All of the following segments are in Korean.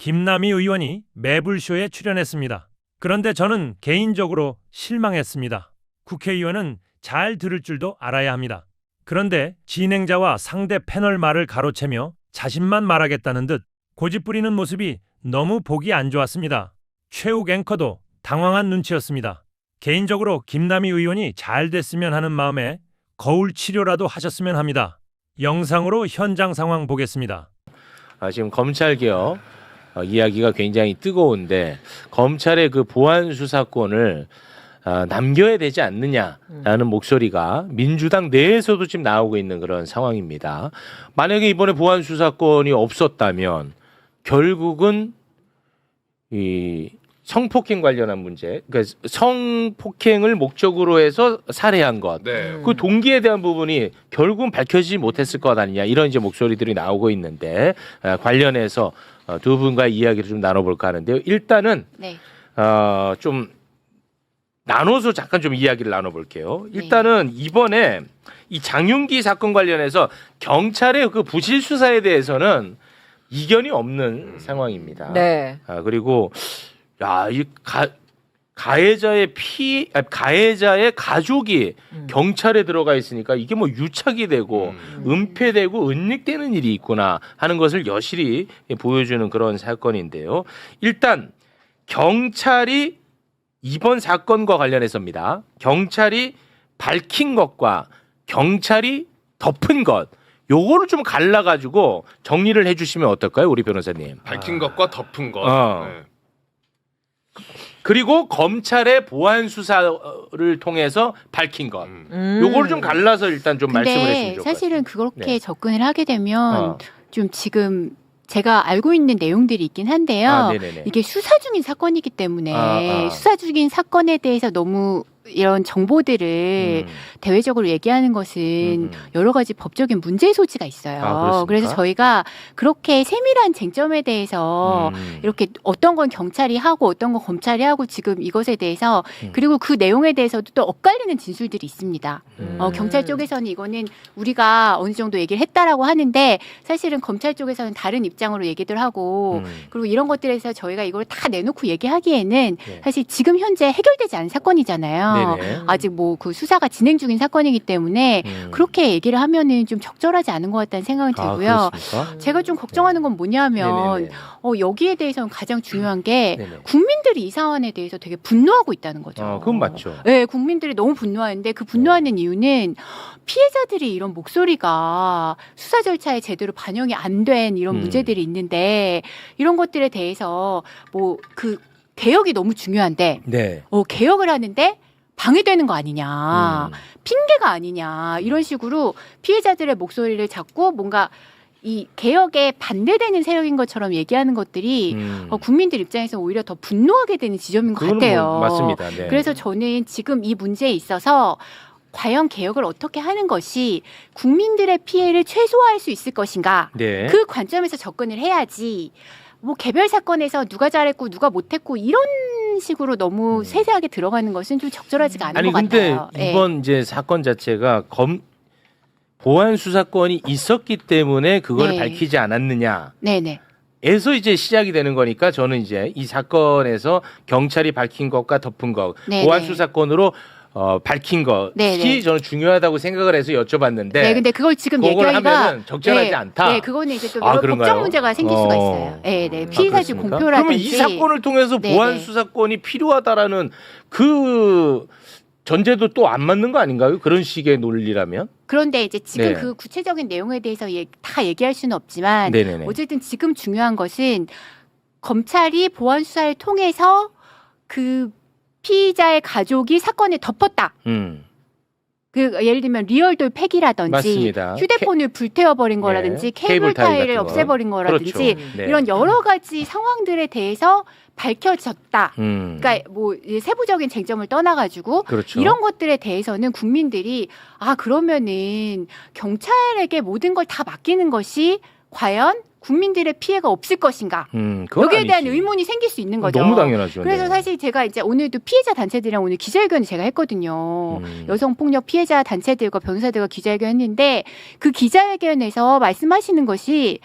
김남희 의원이 매불쇼에 출연했습니다. 그런데 저는 개인적으로 실망했습니다. 국회의원은 잘 들을 줄도 알아야 합니다. 그런데 진행자와 상대 패널 말을 가로채며 자신만 말하겠다는 듯 고집부리는 모습이 너무 보기 안 좋았습니다. 최욱 앵커도 당황한 눈치였습니다. 개인적으로 김남희 의원이 잘 됐으면 하는 마음에 거울 치료라도 하셨으면 합니다. 영상으로 현장 상황 보겠습니다. 지금 검찰개혁 이야기가 굉장히 뜨거운데 검찰의 그 보안 수사권을 남겨야 되지 않느냐라는 목소리가 민주당 내에서도 지금 나오고 있는 그런 상황입니다. 만약에 이번에 보안 수사권이 없었다면 결국은 이 성폭행 관련한 문제, 그러니까 성폭행을 목적으로 해서 살해한 것, 그 동기에 대한 부분이 결국은 밝혀지지 못했을 것 아니냐 이런 이제 목소리들이 나오고 있는데 관련해서 두 분과의 이야기를 좀 나눠볼까 하는데요. 일단은 네. 좀 나눠서 잠깐 좀 이야기를 나눠볼게요. 일단은 이번에 이 장윤기 사건 관련해서 경찰의 그 부실 수사에 대해서는 이견이 없는 상황입니다. 네. 그리고 이 가해자의 가해자의 가족이 경찰에 들어가 있으니까 이게 뭐 유착이 되고 은폐되고 은닉되는 일이 있구나 하는 것을 여실히 보여주는 그런 사건인데요. 일단 경찰이 이번 사건과 관련해서입니다. 경찰이 밝힌 것과 경찰이 덮은 것, 요거를 좀 갈라가지고 정리를 해주시면 어떨까요, 우리 변호사님? 밝힌 것과 덮은 것. 네. 그리고 검찰의 보안 수사를 통해서 밝힌 것, 요거를 좀 갈라서 일단 좀 말씀을 했으면 좋을 것 같아요. 사실은 그렇게 네. 접근을 하게 되면 좀 지금 제가 알고 있는 내용들이 있긴 한데요. 이게 수사 중인 사건이기 때문에 수사 중인 사건에 대해서 너무 이런 정보들을 대외적으로 얘기하는 것은 여러 가지 법적인 문제 소지가 있어요. 그래서 저희가 그렇게 세밀한 쟁점에 대해서 이렇게 어떤 건 경찰이 하고 어떤 건 검찰이 하고 지금 이것에 대해서 그리고 그 내용에 대해서도 또 엇갈리는 진술들이 있습니다. 경찰 쪽에서는 이거는 우리가 어느 정도 얘기를 했다라고 하는데 사실은 검찰 쪽에서는 다른 입장으로 얘기들 하고 그리고 이런 것들에 대해서 저희가 이걸 다 내놓고 얘기하기에는 사실 지금 현재 해결되지 않은 사건이잖아요. 아직 뭐 그 수사가 진행 중인 사건이기 때문에 그렇게 얘기를 하면은 좀 적절하지 않은 것 같다는 생각이 들고요. 제가 좀 걱정하는 건 뭐냐면 여기에 대해서는 가장 중요한 게 국민들이 이 사안에 대해서 되게 분노하고 있다는 거죠. 그건 맞죠. 네, 국민들이 너무 분노하는데 그 분노하는 이유는 피해자들이 이런 목소리가 수사 절차에 제대로 반영이 안 된 이런 문제들이 있는데 이런 것들에 대해서 뭐 그 개혁이 너무 중요한데 개혁을 하는데 방해되는 거 아니냐, 핑계가 아니냐 이런 식으로 피해자들의 목소리를 잡고 뭔가 이 개혁에 반대되는 세력인 것처럼 얘기하는 것들이 국민들 입장에서 오히려 더 분노하게 되는 지점인 것 같아요. 맞습니다. 그래서 저는 지금 이 문제에 있어서 과연 개혁을 어떻게 하는 것이 국민들의 피해를 최소화할 수 있을 것인가, 그 관점에서 접근을 해야지 뭐 개별 사건에서 누가 잘했고 누가 못했고 이런 식으로 너무 세세하게 들어가는 것은 좀 적절하지가 않은 것 같아요. 근데 이번 이제 사건 자체가 보안 수사권이 있었기 때문에 그걸 밝히지 않았느냐. 에서 이제 시작이 되는 거니까 저는 이제 이 사건에서 경찰이 밝힌 것과 덮은 것, 보안 수사권으로 밝힌 것이 저는 중요하다고 생각을 해서 여쭤봤는데. 근데 그걸 지금 얘기하기가 하면은 적절하지 않다. 그거는 이제 또 여러 법적 문제가 생길 수가 있어요. 피의사실 공표라든지. 그러면 이 사건을 통해서 보안 수사권이 필요하다라는 그 전제도 또 안 맞는 거 아닌가요? 그런 식의 논리라면? 그런데 이제 지금 그 구체적인 내용에 대해서 다 얘기할 수는 없지만 어쨌든 지금 중요한 것은 검찰이 보안 수사를 통해서 그 피의자의 가족이 사건을 덮었다. 그 예를 들면 리얼돌 폐기라든지 휴대폰을 불태워버린 거라든지 케이블 타이를 없애버린 거라든지 이런 여러 가지 상황들에 대해서 밝혀졌다. 그러니까 뭐 세부적인 쟁점을 떠나가지고 이런 것들에 대해서는 국민들이 그러면은 경찰에게 모든 걸 다 맡기는 것이 과연 국민들의 피해가 없을 것인가? 여기에 대한 의문이 생길 수 있는 거죠. 너무 당연하죠. 그래서 사실 제가 이제 오늘도 피해자 단체들이랑 오늘 기자회견을 제가 했거든요. 여성폭력 피해자 단체들과 변호사들과 기자회견 했는데 그 기자회견에서 말씀하시는 것이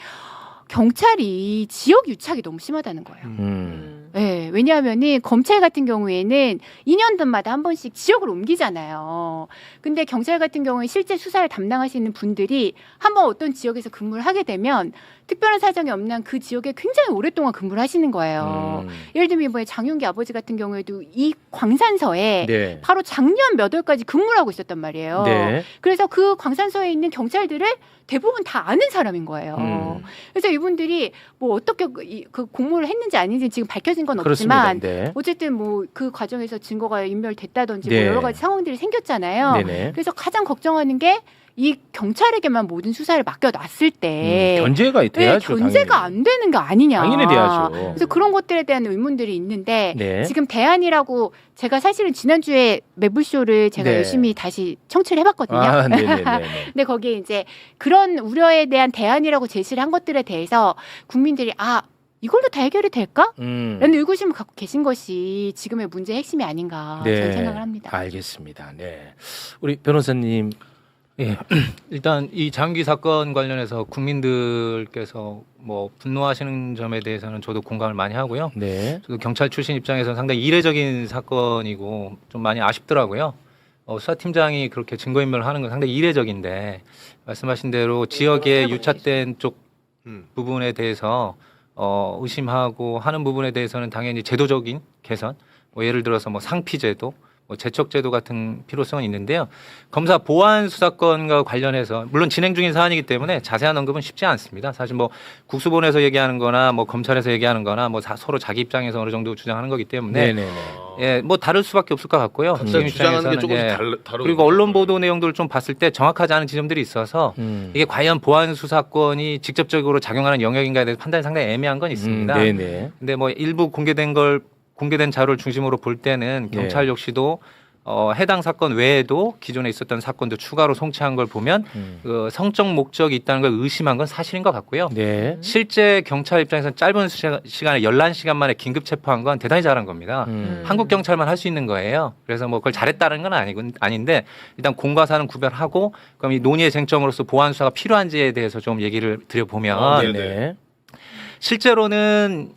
경찰이 지역 유착이 너무 심하다는 거예요. 네, 왜냐하면은 검찰 같은 경우에는 2년도마다 한 번씩 지역을 옮기잖아요. 근데 경찰 같은 경우에 실제 수사를 담당하시는 분들이 한번 어떤 지역에서 근무를 하게 되면 특별한 사정이 없는 그 지역에 굉장히 오랫동안 근무를 하시는 거예요. 예를 들면 이번에 장윤기 아버지 같은 경우에도 이 광산서에 네. 바로 작년 몇 월까지 근무를 하고 있었단 말이에요. 네. 그래서 그 광산서에 있는 경찰들을 대부분 다 아는 사람인 거예요. 그래서 이분들이 뭐 어떻게 그 공모를 했는지 아닌지 지금 밝혀진 건 없지만 네. 어쨌든 뭐 그 과정에서 증거가 인멸됐다든지 네. 뭐 여러 가지 상황들이 생겼잖아요. 네네. 그래서 가장 걱정하는 게 이 경찰에게만 모든 수사를 맡겨놨을 때 견제가 돼야죠. 견제가 당연히. 안 되는 거 아니냐. 당연히 돼야죠. 그래서 그런 것들에 대한 의문들이 있는데 네. 지금 대안이라고 제가 사실은 지난주에 매불쇼를 제가 네. 열심히 다시 청취를 해봤거든요. 아, 네네네. 근데 거기에 이제 그런 우려에 대한 대안이라고 제시를 한 것들에 대해서 국민들이 이걸로 다 해결이 될까? 라는 의구심을 갖고 계신 것이 지금의 문제의 핵심이 아닌가 저는 생각을 합니다. 알겠습니다. 네. 우리 변호사님. 예, 일단 이 장기 사건 관련해서 국민들께서 뭐 분노하시는 점에 대해서는 저도 공감을 많이 하고요. 네. 저도 경찰 출신 입장에서는 상당히 이례적인 사건이고 좀 많이 아쉽더라고요. 수사팀장이 그렇게 증거인멸을 하는 건 상당히 이례적인데 말씀하신 대로 지역에 유착된 쪽 부분에 대해서 의심하고 하는 부분에 대해서는 당연히 제도적인 개선, 뭐 예를 들어서 뭐 상피제도, 뭐 제척제도 같은 필요성은 있는데요. 검사 보안 수사권과 관련해서 물론 진행 중인 사안이기 때문에 자세한 언급은 쉽지 않습니다. 사실 뭐 국수본에서 얘기하는 거나 뭐 검찰에서 얘기하는 거나 뭐 서로 자기 입장에서 어느 정도 주장하는 거기 때문에 예, 뭐 다를 수밖에 없을 것 같고요. 각자 주장하는 게 조금씩 다르고 그리고 언론 보도 내용들을 좀 봤을 때 정확하지 않은 지점들이 있어서 이게 과연 보안 수사권이 직접적으로 작용하는 영역인가에 대해서 판단이 상당히 애매한 건 있습니다. 네네. 근데 뭐 일부 공개된 자료를 중심으로 볼 때는 경찰 역시도 해당 사건 외에도 기존에 있었던 사건도 추가로 송치한 걸 보면 그 성적 목적이 있다는 걸 의심한 건 사실인 것 같고요. 네. 실제 경찰 입장에서는 짧은 시간에 11시간 만에 긴급 체포한 건 대단히 잘한 겁니다. 한국 경찰만 할 수 있는 거예요. 그래서 뭐 그걸 잘했다는 건 아닌데 일단 공과 사는 구별하고 그럼 이 논의의 쟁점으로서 보안 수사가 필요한지에 대해서 좀 얘기를 드려보면 네네. 실제로는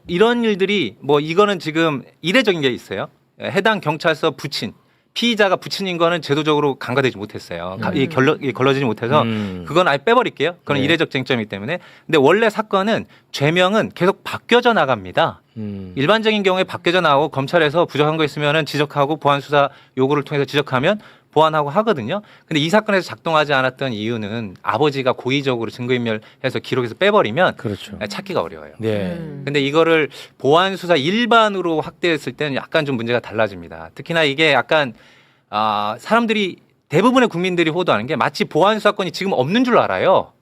이런 일들이 뭐 이거는 지금 이례적인 게 있어요. 해당 경찰서 부친 피의자가 부친인 거는 제도적으로 간과되지 못했어요. 걸러지지 못해서 그건 아예 빼버릴게요. 그건 네. 이례적 쟁점이기 때문에. 근데 원래 사건은 죄명은 계속 바뀌어져 나갑니다. 일반적인 경우에 바뀌어져 나오고 검찰에서 부족한 거 있으면은 지적하고 보안 수사 요구를 통해서 지적하면 보완하고 하거든요. 근데 이 사건에서 작동하지 않았던 이유는 아버지가 고의적으로 증거인멸해서 기록에서 빼버리면 그렇죠. 찾기가 어려워요. 네. 근데 이거를 보안 수사 일반으로 확대했을 때는 약간 좀 문제가 달라집니다. 특히나 이게 약간 사람들이 대부분의 국민들이 호도하는 게 마치 보안 수사권이 지금 없는 줄 알아요.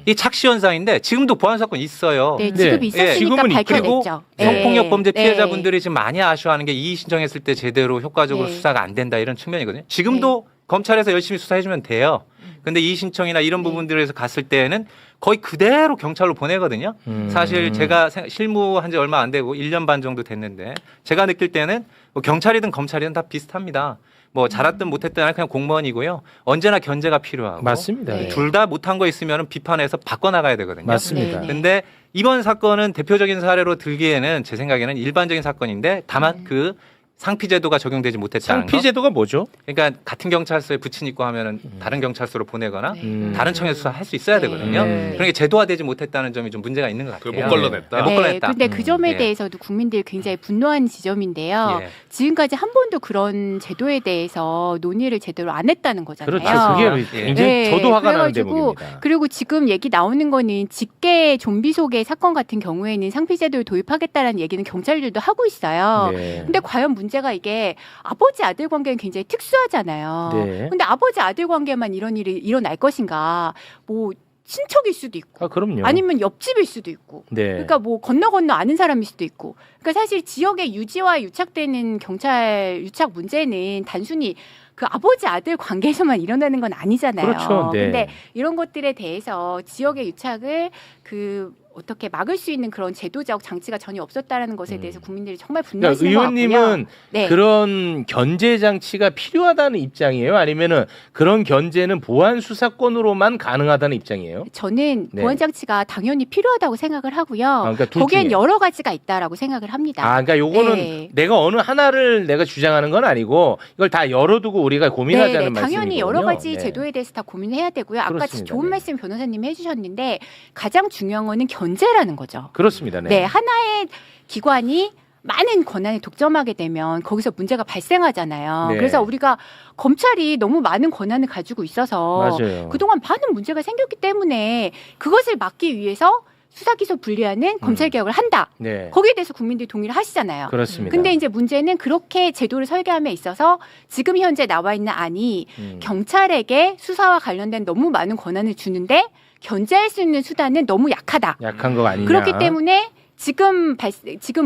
이 착시 현상인데 지금도 보안 수사권 있어요. 네, 지금 네. 있었으니까 지금은 밝혀냈죠. 성폭력 범죄 네. 피해자분들이 지금 많이 아쉬워하는 게 이의 신청했을 때 제대로 효과적으로 네. 수사가 안 된다 이런 측면이거든요. 지금도 검찰에서 열심히 수사해주면 돼요. 근데 이의 신청이나 이런 부분들에서 갔을 때는 거의 그대로 경찰로 보내거든요. 사실 제가 실무한 지 얼마 안 되고 1년 반 정도 됐는데 제가 느낄 때는 뭐 경찰이든 검찰이든 다 비슷합니다. 뭐 잘했든 못했든 그냥 공무원이고요. 언제나 견제가 필요하고. 맞습니다. 네. 둘 다 못한 거 있으면 비판해서 바꿔나가야 되거든요. 맞습니다. 네. 근데 이번 사건은 대표적인 사례로 들기에는 제 생각에는 일반적인 사건인데 다만 그 상피제도가 적용되지 못했다는 거. 상피제도가 뭐죠? 그러니까 같은 경찰서에 부친 있고 하면은 다른 경찰서로 보내거나 네. 다른 청에서 수사할 수 있어야 네. 되거든요. 네. 그런 게 제도화되지 못했다는 점이 좀 문제가 있는 것 같아요. 그걸 못 걸러냈다. 네, 못 걸러냈다. 근데 그 점에 예. 대해서도 국민들이 굉장히 분노하는 지점인데요. 예. 지금까지 한 번도 그런 제도에 대해서 논의를 제대로 안 했다는 거잖아요. 그렇죠. 그게 예. 굉장히 네, 저도 화가 나는 그래가지고 대목입니다. 그리고 지금 얘기 나오는 거는 직계 좀비 속의 사건 같은 경우에는 상피제도를 도입하겠다라는 얘기는 경찰들도 하고 있어요. 네. 근데 과연 문제가 이게 아버지 아들 관계는 굉장히 특수하잖아요. 네. 근데 아버지 아들 관계만 이런 일이 일어날 것인가? 뭐 친척일 수도 있고 그럼요. 아니면 옆집일 수도 있고 네. 그러니까 뭐 건너 아는 사람일 수도 있고 그러니까 사실 지역의 유지와 유착되는 경찰 유착 문제는 단순히 그 아버지 아들 관계에서만 일어나는 건 아니잖아요. 그렇죠. 네. 근데 이런 것들에 대해서 지역의 유착을 그 어떻게 막을 수 있는 그런 제도적 장치가 전혀 없었다라는 것에 대해서 국민들이 정말 그러니까 분노하시는 것 같고요. 의원님은 네. 그런 견제 장치가 필요하다는 입장이에요? 아니면은 그런 견제는 보안 수사권으로만 가능하다는 입장이에요? 저는 네. 보안 장치가 당연히 필요하다고 생각을 하고요. 그러니까 둘 거기엔 중에. 여러 가지가 있다라고 생각을 합니다. 아, 그러니까 요거는 네. 내가 어느 하나를 내가 주장하는 건 아니고 이걸 다 열어두고 우리가 고민하자는 네, 말씀이거든요. 당연히 여러 가지 네. 제도에 대해서 다 고민해야 되고요. 아까 그렇습니다. 좋은 네. 말씀 변호사님이 해주셨는데 가장 중요한 거는 견제라는 거죠. 그렇습니다. 네. 네, 하나의 기관이 많은 권한을 독점하게 되면 거기서 문제가 발생하잖아요. 네. 그래서 우리가 검찰이 너무 많은 권한을 가지고 있어서 맞아요. 그동안 많은 문제가 생겼기 때문에 그것을 막기 위해서 수사기소 분리하는 검찰개혁을 한다. 네. 거기에 대해서 국민들이 동의를 하시잖아요. 그렇습니다. 근데 이제 문제는 그렇게 제도를 설계함에 있어서 지금 현재 나와 있는 안이 경찰에게 수사와 관련된 너무 많은 권한을 주는데 견제할 수 있는 수단은 너무 약하다. 약한 거 아니냐. 그렇기 때문에 지금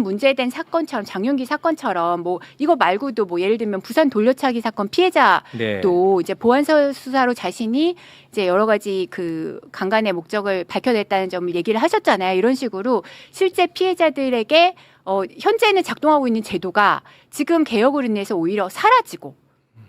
문제된 사건처럼 장윤기 사건처럼 뭐 이거 말고도 뭐 예를 들면 부산 돌려차기 사건 피해자도 네. 이제 보안 수사로 자신이 이제 여러 가지 그 강간의 목적을 밝혀냈다는 점을 얘기를 하셨잖아요. 이런 식으로 실제 피해자들에게 현재는 작동하고 있는 제도가 지금 개혁으로 인해서 오히려 사라지고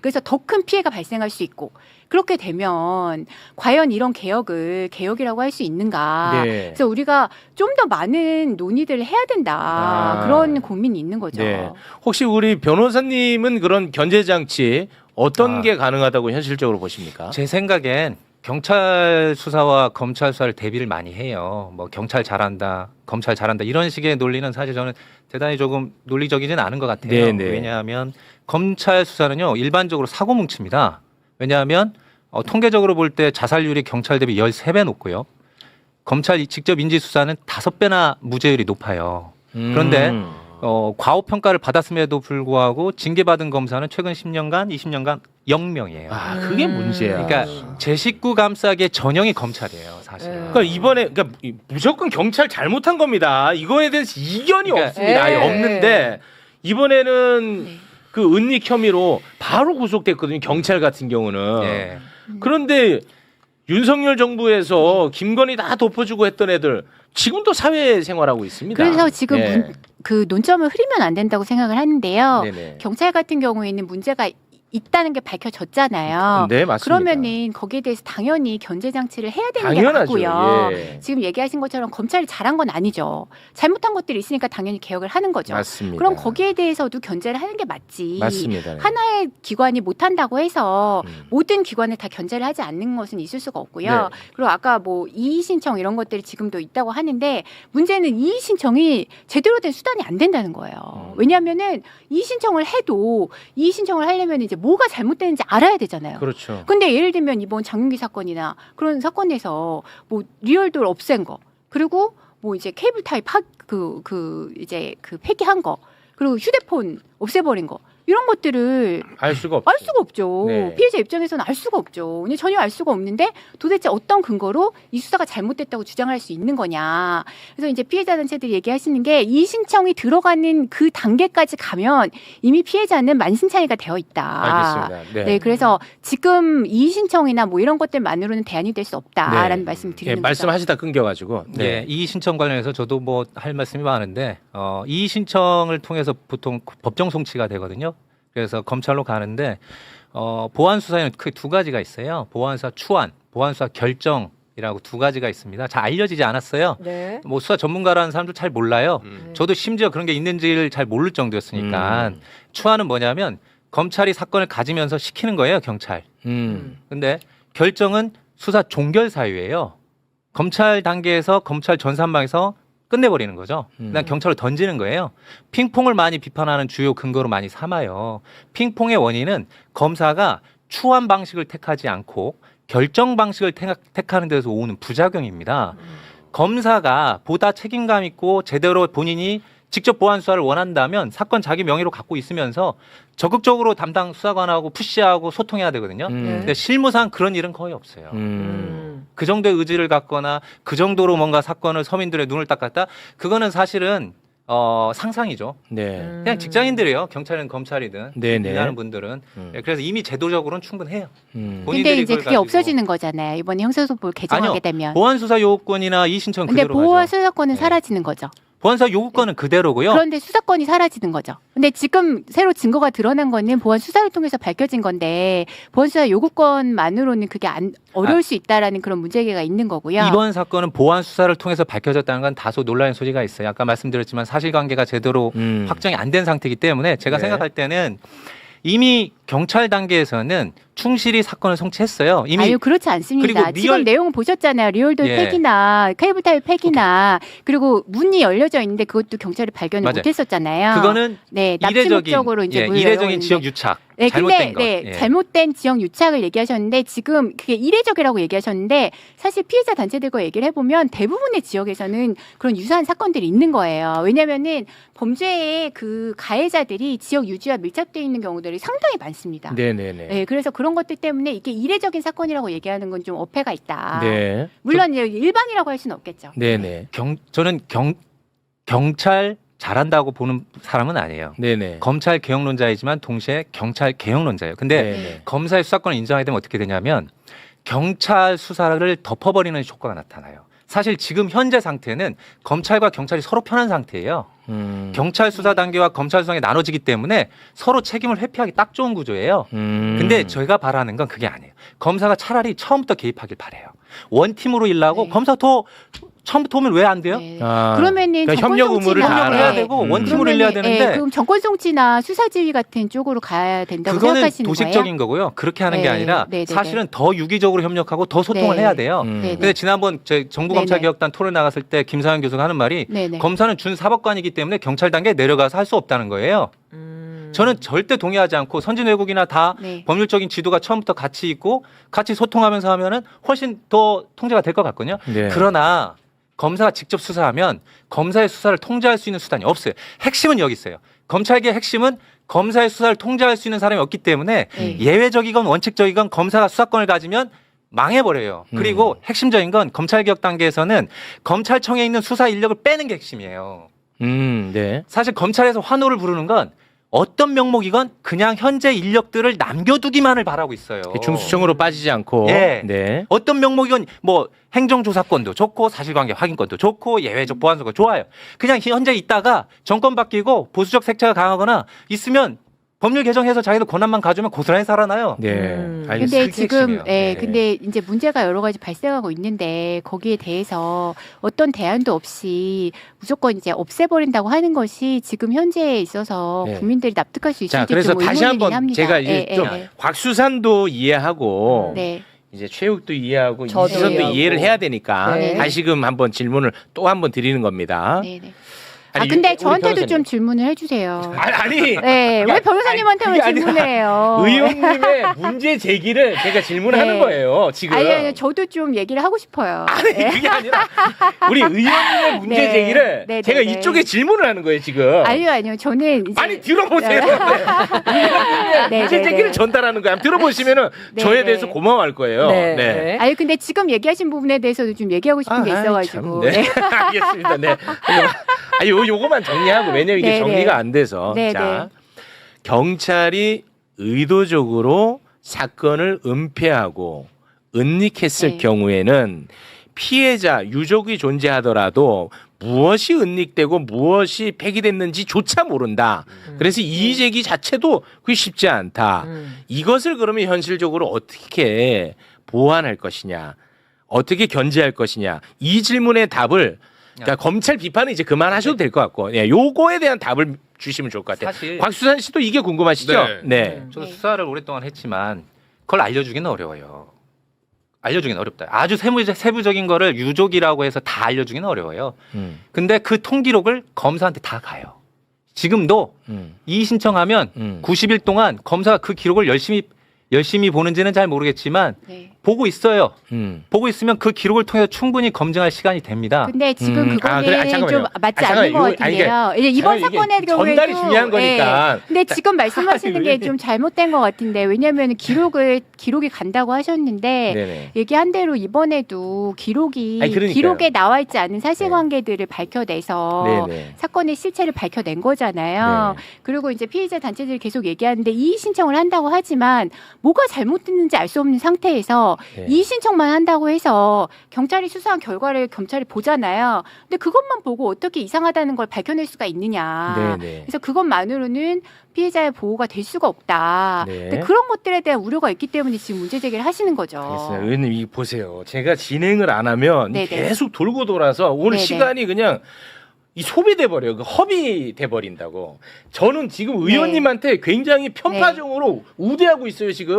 그래서 더 큰 피해가 발생할 수 있고 그렇게 되면 과연 이런 개혁이라고 할 수 있는가? 네. 그래서 우리가 좀 더 많은 논의들을 해야 된다. 그런 고민이 있는 거죠. 네. 혹시 우리 변호사님은 그런 견제 장치 어떤 게 가능하다고 현실적으로 보십니까? 제 생각엔 경찰 수사와 검찰 수사를 대비를 많이 해요. 뭐 경찰 잘한다, 검찰 잘한다 이런 식의 논리는 사실 저는 대단히 조금 논리적이진 않은 것 같아요. 네네. 왜냐하면 검찰 수사는요 일반적으로 사고 뭉칩니다. 왜냐하면 통계적으로 볼 때 자살률이 경찰 대비 13배 높고요. 검찰 직접 인지 수사는 5배나 무죄율이 높아요. 그런데 과오평가를 받았음에도 불구하고 징계받은 검사는 최근 10년간, 20년간 0명이에요. 아, 그게 문제야. 그러니까 제 식구 감싸기의 전형이 검찰이에요, 사실. 그러니까 이번에 무조건 경찰 잘못한 겁니다. 이거에 대해서 이견이 그러니까, 없습니다. 아예 없는데 이번에는 네. 그 은닉 혐의로 바로 구속됐거든요. 경찰 같은 경우는. 예. 그런데 윤석열 정부에서 김건희 다 덮어주고 했던 애들 지금도 사회 생활하고 있습니다. 그래서 지금 네. 그 논점을 흐리면 안 된다고 생각을 하는데요. 네네. 경찰 같은 경우에는 문제가 있다는 게 밝혀졌잖아요. 네, 맞습니다. 그러면은 거기에 대해서 당연히 견제 장치를 해야 되는 당연하죠. 게 맞고요. 예. 지금 얘기하신 것처럼 검찰이 잘한 건 아니죠. 잘못한 것들이 있으니까 당연히 개혁을 하는 거죠. 맞습니다. 그럼 거기에 대해서도 견제를 하는 게 맞지. 맞습니다. 네. 하나의 기관이 못한다고 해서 모든 기관을 다 견제를 하지 않는 것은 있을 수가 없고요. 네. 그리고 아까 뭐 이의 신청 이런 것들이 지금도 있다고 하는데 문제는 이의 신청이 제대로 된 수단이 안 된다는 거예요. 왜냐하면은 이의 신청을 해도 이의 신청을 하려면 이제 뭐가 잘못되는지 알아야 되잖아요. 그렇죠. 근데 예를 들면 이번 장윤기 사건이나 그런 사건에서 뭐 리얼도를 없앤 거 그리고 뭐 이제 케이블 타이 이제 그 폐기한 거 그리고 휴대폰 없애버린 거 이런 것들을 알 수가 없죠. 알 수가 없죠. 네. 피해자 입장에서는 알 수가 없죠. 근데 전혀 알 수가 없는데 도대체 어떤 근거로 이 수사가 잘못됐다고 주장할 수 있는 거냐. 그래서 이제 피해자 단체들이 얘기하시는 게 이 신청이 들어가는 그 단계까지 가면 이미 피해자는 만신창이가 되어 있다. 알겠습니다. 네. 네, 그래서 지금 이의 신청이나 뭐 이런 것들만으로는 대안이 될 수 없다라는 말씀 드리는 거죠. 말씀하시다 끊겨가지고. 네. 이의 신청 관련해서 저도 뭐 할 말씀이 많은데 이의 신청을 통해서 보통 법정 송치가 되거든요. 그래서 검찰로 가는데 보안 수사에는 크게 두 가지가 있어요. 보안 수사 추안, 보안 수사 결정이라고 두 가지가 있습니다. 잘 알려지지 않았어요. 네. 뭐 수사 전문가라는 사람도 잘 몰라요. 저도 심지어 그런 게 있는지를 잘 모를 정도였으니까 추안은 뭐냐면 검찰이 사건을 가지면서 시키는 거예요, 경찰. 근데 결정은 수사 종결 사유예요. 검찰 단계에서 검찰 전산망에서 끝내버리는 거죠. 그냥 경찰로 던지는 거예요. 핑퐁을 많이 비판하는 주요 근거로 많이 삼아요. 핑퐁의 원인은 검사가 추안 방식을 택하지 않고 결정 방식을 택하는 데서 오는 부작용입니다. 검사가 보다 책임감 있고 제대로 본인이 직접 보안 수사를 원한다면 사건 자기 명의로 갖고 있으면서 적극적으로 담당 수사관하고 푸시하고 소통해야 되거든요. 근데 실무상 그런 일은 거의 없어요. 그 정도의 의지를 갖거나 그 정도로 뭔가 사건을 서민들의 눈을 닦았다. 그거는 사실은 상상이죠. 네. 그냥 직장인들이에요. 경찰이든 검찰이든 네네. 일하는 분들은. 그래서 이미 제도적으로는 충분해요. 근데 본인들이 이제 그걸 그게 가지고- 없어지는 거잖아요. 이번에 형사소송법 개정하게 아니요. 되면. 보안수사 요구권이나 이의신청 근데 그대로 보안 가죠. 수사권은 네. 사라지는 거죠. 보안수사 요구권은 그대로고요. 그런데 수사권이 사라지는 거죠. 근데 지금 새로 증거가 드러난 거는 보안 수사를 통해서 밝혀진 건데 보안 수사 요구권만으로는 그게 어려울 수 있다라는 그런 문제가 있는 거고요. 이번 사건은 보안 수사를 통해서 밝혀졌다는 건 다소 논란의 소지가 있어요. 아까 말씀드렸지만 사실관계가 제대로 확정이 안 된 상태이기 때문에 제가 네. 생각할 때는 이미 경찰 단계에서는 충실히 사건을 성취했어요. 이미 아유 그렇지 않습니다. 그리고 지금 내용을 보셨잖아요. 리얼돌 예. 팩이나 케이블타입 팩이나 그리고 문이 열려져 있는데 그것도 경찰이 발견을 맞아요. 못했었잖아요. 그거는 네, 납치 이례적인 목적으로 이제 문을 이례적인 열어오는데. 지역 유착. 네, 잘못된 것. 근데 예. 잘못된 지역 유착을 얘기하셨는데 지금 그게 이례적이라고 얘기하셨는데 사실 피해자 단체들과 얘기를 해보면 대부분의 지역에서는 그런 유사한 사건들이 있는 거예요. 왜냐하면은 범죄의 그 가해자들이 지역 유지와 밀착되어 있는 경우들이 상당히 많습니다. 네네네. 네, 그래서 그런 것들 때문에 이게 이례적인 사건이라고 얘기하는 건 좀 어폐가 있다. 네. 물론 이제 일반이라고 할 수는 없겠죠. 네네. 저는 경찰 잘한다고 보는 사람은 아니에요. 네네. 검찰 개혁론자이지만 동시에 경찰 개혁론자예요. 근데 네네. 검사의 수사권을 인정하게 되면 어떻게 되냐면 경찰 수사를 덮어버리는 효과가 나타나요. 사실 지금 현재 상태는 검찰과 경찰이 서로 편한 상태예요. 경찰 수사 단계와 검찰 수사가 나눠지기 때문에 서로 책임을 회피하기 딱 좋은 구조예요. 근데 저희가 바라는 건 그게 아니에요. 검사가 차라리 처음부터 개입하길 바래요. 원팀으로 일하고 네. 검사 더 처음부터 오면 왜 안 돼요? 네. 아, 그러면은 그러니까 정권 협력 의무를 정치나- 다 협력을 해야 알아. 되고 음. 원팀으로 일해야 되는데 그럼 정권 정치나 수사지휘 같은 쪽으로 가야 된다고 그거는 생각하시는 도식적인 거고요. 그렇게 하는 게 네, 아니라 네, 네, 사실은 더 유기적으로 협력하고 더 소통을 네. 해야 돼요. 네, 근데 지난번 제 정부검찰개혁단 토론 나갔을 때 김사현 교수가 하는 말이 네네. 검사는 준사법관이기 때문에 경찰 단계에 내려가서 할 수 없다는 거예요. 저는 절대 동의하지 않고 선진 외국이나 다 네. 법률적인 지도가 처음부터 같이 있고 같이 소통하면서 하면은 훨씬 더 통제가 될 것 같거든요. 네. 그러나 검사가 직접 수사하면 검사의 수사를 통제할 수 있는 수단이 없어요. 핵심은 여기 있어요. 검찰계의 핵심은 검사의 수사를 통제할 수 있는 사람이 없기 때문에 네. 예외적이건 원칙적이건 검사가 수사권을 가지면 망해버려요. 그리고 핵심적인 건 검찰개혁 단계에서는 검찰청에 있는 수사 인력을 빼는 게 핵심이에요. 네. 사실 검찰에서 환호를 부르는 건 어떤 명목이건 그냥 현재 인력들을 남겨두기만을 바라고 있어요. 중수청으로 빠지지 않고. 예. 네. 어떤 명목이건 뭐 행정조사권도 좋고 사실관계 확인권도 좋고 예외적 보안소가 좋아요. 그냥 현재 있다가 정권 바뀌고 보수적 색채가 강하거나 있으면 법률 개정해서 자기들 권한만 가져오면 고스란히 살아나요. 네. 근데 알겠습니다. 지금 핵심이에요. 네. 근데 이제 문제가 여러 가지 발생하고 있는데 거기에 대해서 어떤 대안도 없이 무조건 이제 없애버린다고 하는 것이 지금 현재에 있어서 네. 국민들이 납득할 수 자, 있을지 그래서 좀 다시 의문이긴 한번 합니다. 제가 이제 좀 곽수산도 이해하고 네. 이제 최욱도 이해하고 저도 이수선도 이해하고. 이해를 해야 되니까 네. 다시금 한번 질문을 또 한번 드리는 겁니다. 네. 네. 아니, 근데 우리 저한테도 변호사님. 좀 질문을 해주세요. 아니 네, 왜 변호사님한테만 그게 아니라 질문을 해요? 의원님의 문제 제기를 제가 질문하는 네. 거예요. 지금. 아니, 저도 좀 얘기를 하고 싶어요. 아니, 네. 그게 아니라 우리 의원님의 문제 네. 제기를 네, 제가 네, 네. 이쪽에 질문을 하는 거예요 지금. 아니요. 저는 이제 아니 들어보세요. 의원님의 네, 문제 네, 제기를 네. 전달하는 거야. 들어보시면은 네, 저에 네. 대해서 고마워할 거예요. 네. 네. 아니 근데 지금 얘기하신 부분에 대해서도 좀 얘기하고 싶은 게 있어가지고. 참, 네. 알겠습니다. 네. 아니 요거만 정리하고 왜냐면 이게 네, 정리가 네. 안 돼서. 네, 자, 경찰이 의도적으로 사건을 은폐하고 은닉했을 네. 경우에는 피해자 유족이 존재하더라도 무엇이 은닉되고 무엇이 폐기됐는지조차 모른다. 그래서 이의 제기 자체도 그게 쉽지 않다. 이것을 그러면 현실적으로 어떻게 보완할 것이냐, 어떻게 견제할 것이냐, 이 질문의 답을 그러니까 검찰 비판은 이제 그만하셔도 될 것 같고, 예, 요거에 대한 답을 주시면 좋을 것 같아요. 사실 곽수산 씨도 이게 궁금하시죠? 네. 저도 네. 수사를 오랫동안 했지만 그걸 알려주기는 어려워요. 알려주기는 어렵다. 아주 세부적인 거를 유족이라고 해서 다 알려주기는 어려워요. 근데 그 통기록을 검사한테 다 가요. 지금도 이의 신청하면 90일 동안 검사가 그 기록을 열심히 열심히 보는지는 잘 모르겠지만 네. 보고 있어요. 보고 있으면 그 기록을 통해 충분히 검증할 시간이 됩니다. 근데 지금 그거는 잠깐만요. 좀 맞지 않는 것 같은데요. 이제 이번 사건의 경우에도 전달이 중요한 거니까. 예. 근데 지금 말씀하시는 게 좀 잘못된 것 같은데 왜냐하면 기록이 간다고 하셨는데 네네. 얘기한 대로 이번에도 기록에 나와 있지 않은 사실관계들을 밝혀내서 네네. 사건의 실체를 밝혀낸 거잖아요. 네. 그리고 이제 피의자 단체들이 계속 얘기하는데 이의 신청을 한다고 하지만 뭐가 잘못됐는지 알 수 없는 상태에서 네. 이의 신청만 한다고 해서 경찰이 수사한 결과를 검찰이 보잖아요. 근데 그것만 보고 어떻게 이상하다는 걸 밝혀낼 수가 있느냐. 네네. 그래서 그것만으로는 피해자의 보호가 될 수가 없다. 네. 근데 그런 것들에 대한 우려가 있기 때문에 지금 문제 제기를 하시는 거죠. 알겠어요. 의원님 이 보세요. 제가 진행을 안 하면 네네. 계속 돌고 돌아서 오늘 네네. 시간이 그냥 이 소비돼 버려요. 그 허비 돼 버린다고. 저는 지금 의원님한테 굉장히 편파적으로 우대하고 있어요. 지금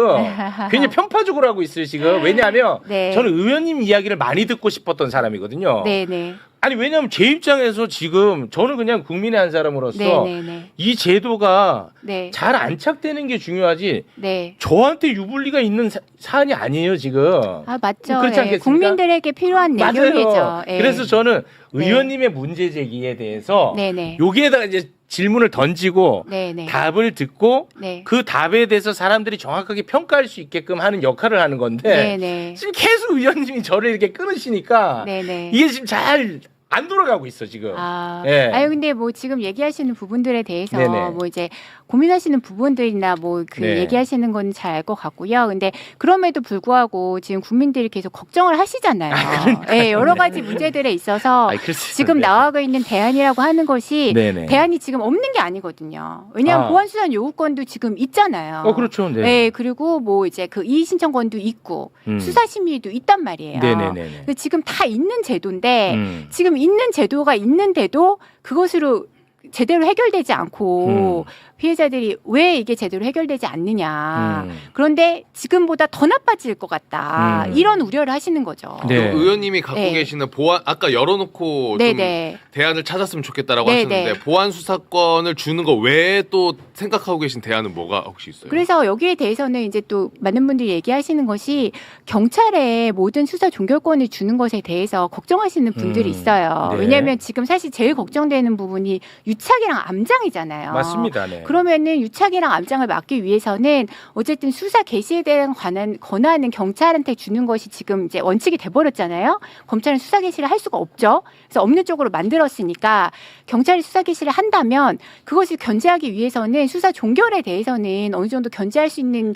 굉장히 편파적으로 하고 있어요. 지금 왜냐하면 네. 저는 의원님 이야기를 많이 듣고 싶었던 사람이거든요. 네네. 아니 왜냐하면 제 입장에서 지금 저는 그냥 국민의 한 사람으로서 네네네. 이 제도가 네. 잘 안착되는 게 중요하지. 네. 저한테 유불리가 있는 사안이 아니에요 지금. 아 맞죠. 그렇지 예. 않겠습니까? 국민들에게 필요한 내용이죠. 맞아요. 예. 그래서 저는 네. 의원님의 문제 제기에 대해서 네네. 여기에다가 이제 질문을 던지고 네네. 답을 듣고 네. 그 답에 대해서 사람들이 정확하게 평가할 수 있게끔 하는 역할을 하는 건데 네네. 지금 계속 의원님이 저를 이렇게 끊으시니까 네네. 이게 지금 잘 안 돌아가고 있어 지금. 아, 예. 아유 근데 뭐 지금 얘기하시는 부분들에 대해서 네네. 뭐 이제 고민하시는 부분들이나 뭐 그 네. 얘기하시는 건 잘 알 것 같고요. 근데 그럼에도 불구하고 지금 국민들이 계속 걱정을 하시잖아요. 예, 여러 가지 문제들에 있어서 아이, 글쎄요. 지금 네. 나와가 있는 대안이라고 하는 것이 네네. 대안이 지금 없는 게 아니거든요. 왜냐하면 보안수단 요구권도 지금 있잖아요. 그렇죠. 네. 네, 그리고 뭐 이제 그 이의 신청권도 있고 수사심의도 있단 말이에요. 네네네. 근데 지금 다 있는 제도인데 음. 지금 있는 제도가 있는데도 그것으로 제대로 해결되지 않고 피해자들이 왜 이게 제대로 해결되지 않느냐. 그런데 지금보다 더 나빠질 것 같다. 이런 우려를 하시는 거죠. 네. 의원님이 갖고 네. 계시는 보안 아까 열어놓고 네네. 좀 대안을 찾았으면 좋겠다라고 네네. 하셨는데 보안 수사권을 주는 거 외에 또 생각하고 계신 대안은 뭐가 혹시 있어요? 그래서 여기에 대해서는 이제 또 많은 분들이 얘기하시는 것이 경찰에 모든 수사 종결권을 주는 것에 대해서 걱정하시는 분들이 있어요. 네. 왜냐하면 지금 사실 제일 걱정되는 부분이 유착이랑 암장이잖아요. 맞습니다. 네. 그러면은 유착이랑 암장을 막기 위해서는 어쨌든 수사 개시에 대한 권한은 경찰한테 주는 것이 지금 이제 원칙이 돼버렸잖아요. 검찰은 수사 개시를 할 수가 없죠. 그래서 없는 쪽으로 만들었으니까 경찰이 수사 개시를 한다면 그것을 견제하기 위해서는 수사 종결에 대해서는 어느 정도 견제할 수 있는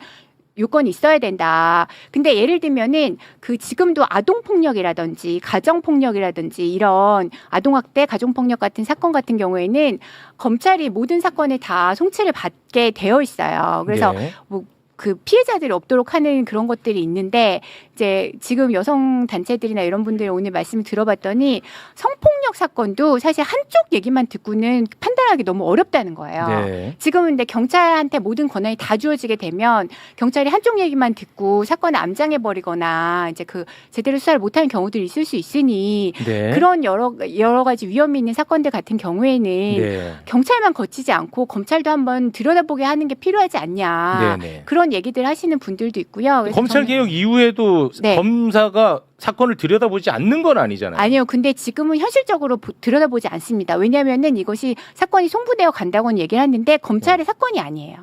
요건이 있어야 된다. 근데 예를 들면은 그 지금도 아동폭력이라든지 가정폭력이라든지 이런 아동학대, 가정폭력 같은 사건 같은 경우에는 검찰이 모든 사건에 다 송치를 받게 되어 있어요. 그래서 네. 뭐 그 피해자들이 없도록 하는 그런 것들이 있는데 이제 지금 여성 단체들이나 이런 분들 오늘 말씀을 들어봤더니 성폭력 사건도 사실 한쪽 얘기만 듣고는 판단하기 너무 어렵다는 거예요. 네. 지금은 근데 경찰한테 모든 권한이 다 주어지게 되면 경찰이 한쪽 얘기만 듣고 사건을 암장해 버리거나 이제 그 제대로 수사를 못하는 경우들이 있을 수 있으니 네. 그런 여러 가지 위험이 있는 사건들 같은 경우에는 네. 경찰만 거치지 않고 검찰도 한번 들여다보게 하는 게 필요하지 않냐. 네네. 그런 얘기들 하시는 분들도 있고요. 그래서 검찰 저는- 개혁 이후에도 네. 검사가 사건을 들여다보지 않는 건 아니잖아요. 아니요. 근데 지금은 현실적으로 들여다보지 않습니다. 왜냐하면은 이것이 사건이 송부되어 간다고는 얘기를 하는데 검찰의 사건이 아니에요.